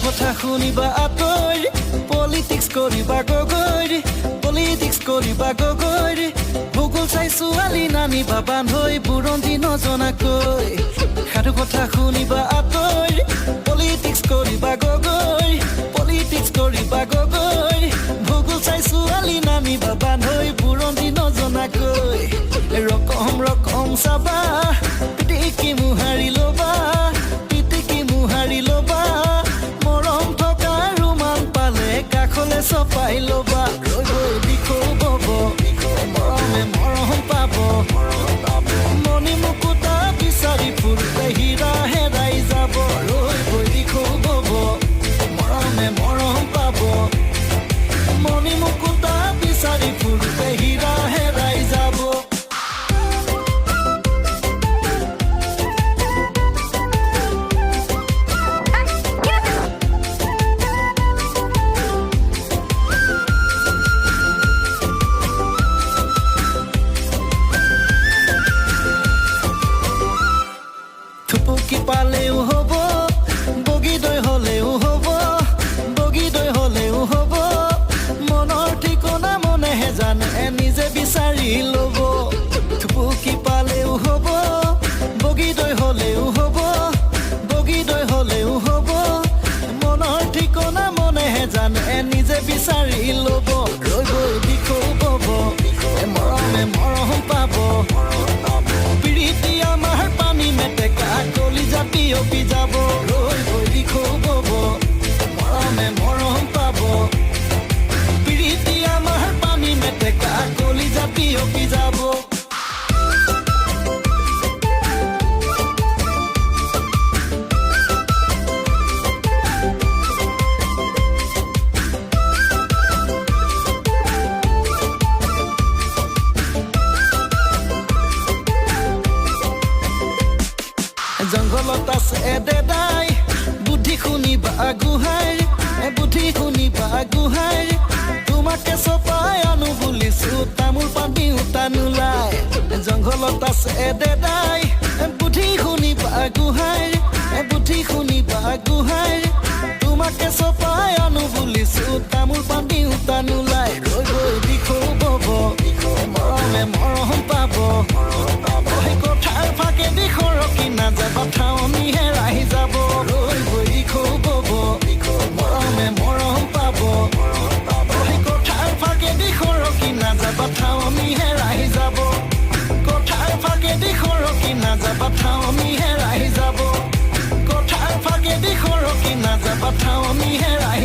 কথা শুনিবা আঁতৰি পলিটিক্স কৰিবা গগৈৰি পলিটিক্স কৰিবা গগৈৰি ভূগোল চাই ছোৱালী নামিবা বান্ধৈ বুৰঞ্জী নজনাকৈ সাধু কথা শুনিবা আঁতৰি পলিটিক্স কৰিবা গগৈৰি পলিটিক্স কৰিবা গগৈৰি ভূগোল চাই ছোৱালী নামিবা বান্ধৈ বুৰঞ্জী নজনাকৈ ৰকম ৰকম চাবা পিটিকি মুহাৰি ল'বা পিটিকি মুহাৰি ল'বা মৰম থকা ৰুমাল পালে কাষলে চপাই ল'বা ৰৈ গৈ দিখৌ বব মৰমে মৰম পাব মণি মুকুতা বিচাৰি ফুৰোতে হীৰা হেৰাই যাব ৰৈ গৈ দিখৌ বব মৰমে মৰম পাব মণি মুকুতা বিচাৰি ফুৰোতে হীৰা হেৰাই যাব থুপুকি পালেও হ'ব বগী দৈ হ'লেও হ'ব বগী দৈ হ'লেও হ'ব মনৰ ঠিকনা মনেহে জানে নিজে বিচাৰি ল'ব থুপুকি পালেও হ'ব বগী দৈ হ'লেও হ'ব বগী দৈ হ'লেও হ'ব মনৰ ঠিকনা মনেহে জানে নিজে বিচাৰি ল'ব ৰৈ গৈ দিখৌ বব মৰমে মৰম পাব প্ৰীতি আমাৰ পানী মেটেকা কলিজা বিয়পি যাব ৰৈ গৈ দিখৌ বব মৰমে মৰম পাব প্ৰীতি আমাৰ পানী মেটেকা কলিজা বিয়পি যাব জংঘলত আছে দেদাই বুদ্ধি শুনিবা গুহাই বুদ্ধি শুনিবা গুহাই তোমাকে চপাই আনো বুলিছো তামোল পানী উতা নোলাই জংঘলত আছে দেদাই বুদ্ধি শুনিবা গুহাই বুদ্ধি শুনিবা গুহাই তোমাকে চপাই আনো বুলিছো তামোল পানী উতা নোলাই ৰৈ গৈ দিখৌ বব মৰমে মৰম পাব কথাৰ ফাকে দিখৰকি নাযাবা ঠাৱনি হেৰাই যাব ৰৈ গৈ দিখৌ বব মৰমে মৰম পাব কথাৰ ফাকে দিখৰকি নাযাবা ঠাৱনি হেৰাই যাব কথাৰ ফাকে দিখৰকি নাযাবা ঠাৱনি হেৰাই যাব কথাৰ ফাকে দিখৰকি নাযাবা ঠাৱনি হেৰাই